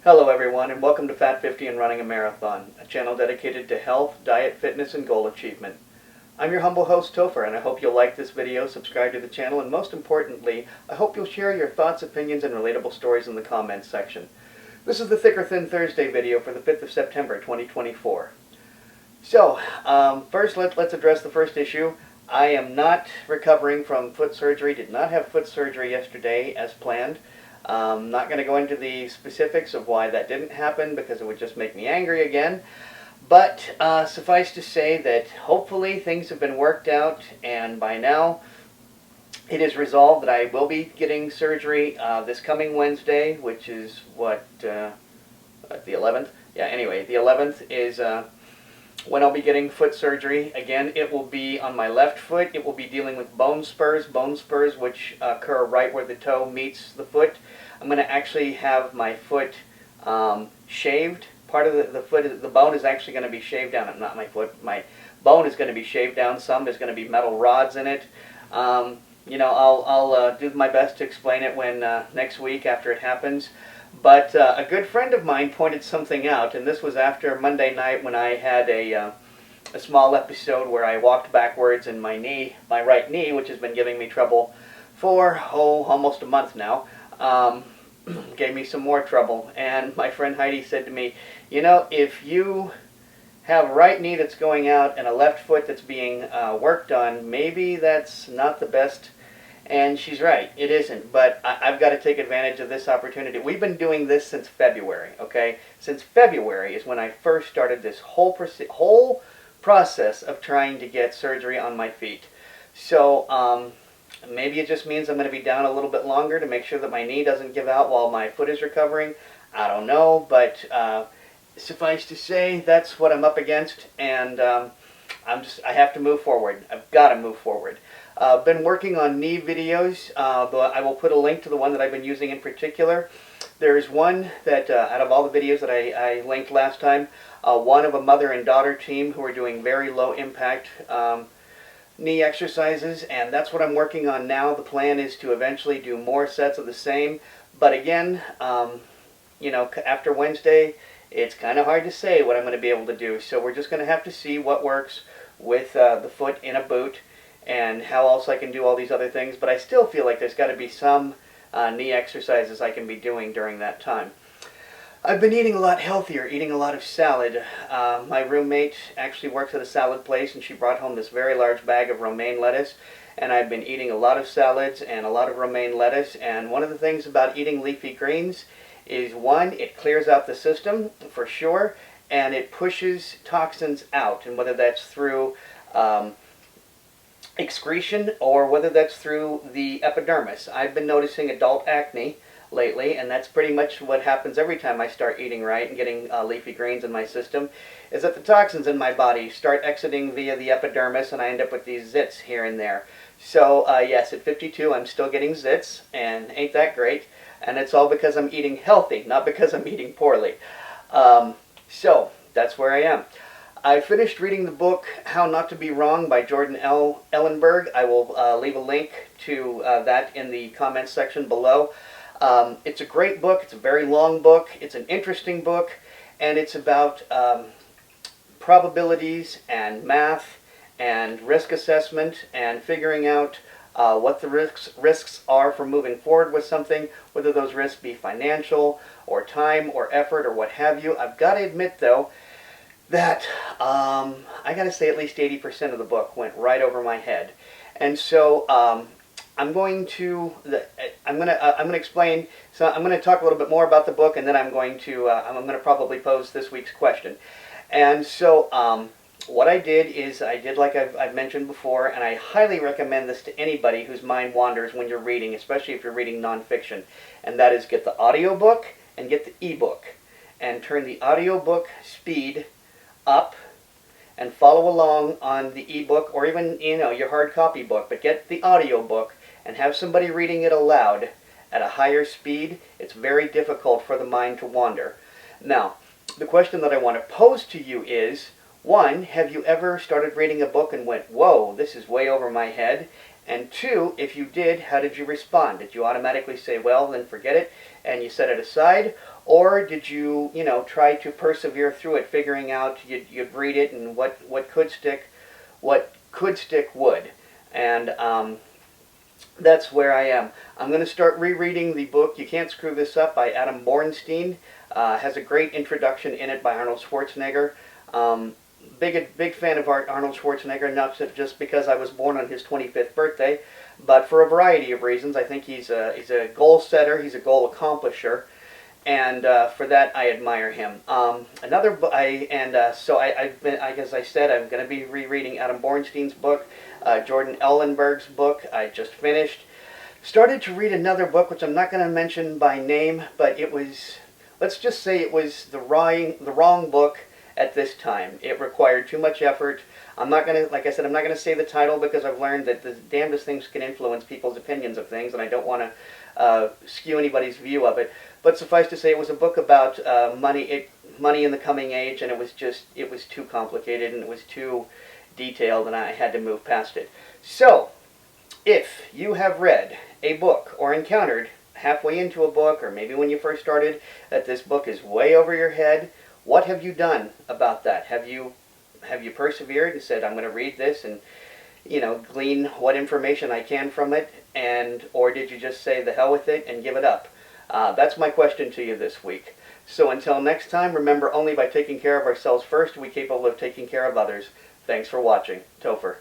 Hello everyone, and welcome to Fat 50 and Running a Marathon, a channel dedicated to health, diet, fitness, and goal achievement. I'm your humble host, Topher, and I hope you'll like this video, subscribe to the channel, and most importantly, I hope you'll share your thoughts, opinions, and relatable stories in the comments section. This is the Thick or Thin Thursday video for the 5th of September, 2024. So, first let's address the first issue. I am not recovering from foot surgery, did not have foot surgery yesterday as planned. I'm not going to go into the specifics of why that didn't happen because it would just make me angry again. But suffice to say that hopefully things have been worked out, and by now it is resolved that I will be getting surgery this coming Wednesday, which is what, the 11th? Yeah, anyway, the 11th is when I'll be getting foot surgery. Again, it will be on my left foot. It will be dealing with bone spurs which occur right where the toe meets the foot. I'm going to actually have my foot shaved. Part of the foot, the bone is actually going to be shaved down. Not my foot, my bone is going to be shaved down some. There's going to be metal rods in it. You know, I'll do my best to explain it when next week after it happens. But a good friend of mine pointed something out, and this was after Monday night when I had a small episode where I walked backwards in my knee, my right knee, which has been giving me trouble for, almost a month now. Gave me some more trouble, and my friend Heidi said to me, you know, if you have a right knee that's going out and a left foot that's being worked on, maybe that's not the best. And she's right, it isn't, but I've got to take advantage of this opportunity. We've been doing this since February, okay? Since February is when I first started this whole process of trying to get surgery on my feet. So maybe it just means I'm going to be down a little bit longer to make sure that my knee doesn't give out while my foot is recovering. I don't know, but suffice to say, that's what I'm up against, and I have to move forward. I've got to move forward. Been working on knee videos. I will put a link to the one that I've been using in particular. There's one that, out of all the videos that I linked last time, one of a mother and daughter team who are doing very low impact knee exercises, and that's what I'm working on now. The plan is to eventually do more sets of the same, but again, you know, after Wednesday, it's kind of hard to say what I'm going to be able to do, so we're just going to have to see what works with the foot in a boot and how else I can do all these other things, but I still feel like there's got to be some knee exercises I can be doing during that time. I've been eating a lot healthier, eating a lot of salad. My roommate actually works at a salad place, and she brought home this very large bag of romaine lettuce, and I've been eating a lot of salads and a lot of romaine lettuce, and one of the things about eating leafy greens is, one, it clears out the system for sure, and it pushes toxins out, and whether that's through excretion or whether that's through the epidermis. I've been noticing adult acne lately, and that's pretty much what happens every time I start eating right and getting leafy greens in my system, is that the toxins in my body start exiting via the epidermis, and I end up with these zits here and there. So yes, at 52 I'm still getting zits, and ain't that great, and it's all because I'm eating healthy, not because I'm eating poorly. So that's where I am. I finished reading the book How Not to Be Wrong by Jorden Ellenberg. I will leave a link to that in the comments section below. It's a great book. It's a very long book. It's an interesting book, and it's about probabilities and math and risk assessment and figuring out what the risks are for moving forward with something, whether those risks be financial or time or effort or what have you. I've got to admit, though, that I got to say at least 80% of the book went right over my head, and so I'm going to explain. So I'm going to talk a little bit more about the book, and then I'm going to probably pose this week's question. And so what I did is I did like I've mentioned before, and I highly recommend this to anybody whose mind wanders when you're reading, especially if you're reading nonfiction, and that is get the audiobook and get the ebook, and turn the audiobook speed up and follow along on the ebook, or even, you know, your hard copy book, but get the audio book and have somebody reading it aloud at a higher speed. It's very difficult for the mind to wander. Now, the question that I want to pose to you is, one, have you ever started reading a book and went, whoa, this is way over my head? And two, if you did, how did you respond? Did you automatically say, well, then forget it, and you set it aside? Or did you, try to persevere through it, figuring out you'd read it and what could stick would. And that's where I am. I'm going to start rereading the book You Can't Screw This Up by Adam Bornstein. Has a great introduction in it by Arnold Schwarzenegger. Big fan of Arnold Schwarzenegger, not just because I was born on his 25th birthday, but for a variety of reasons. I think he's a goal setter, he's a goal accomplisher, and for that I admire him. Another book, so I've been, as I said, I'm going to be rereading Adam Bornstein's book, Jorden Ellenberg's book. I just finished. Started to read another book, which I'm not going to mention by name, but it was, let's just say it was the wrong book at this time. It required too much effort. I'm not going to, like I said, I'm not going to say the title because I've learned that the damnedest things can influence people's opinions of things, and I don't want to skew anybody's view of it. But suffice to say, it was a book about money in the coming age, and it was too complicated and it was too detailed, and I had to move past it. So, if you have read a book or encountered halfway into a book, or maybe when you first started, that this book is way over your head, what have you done about that? Have you persevered and said, I'm going to read this and glean what information I can from it, or did you just say the hell with it and give it up? That's my question to you this week. So until next time, remember, only by taking care of ourselves first are we capable of taking care of others. Thanks for watching. Topher.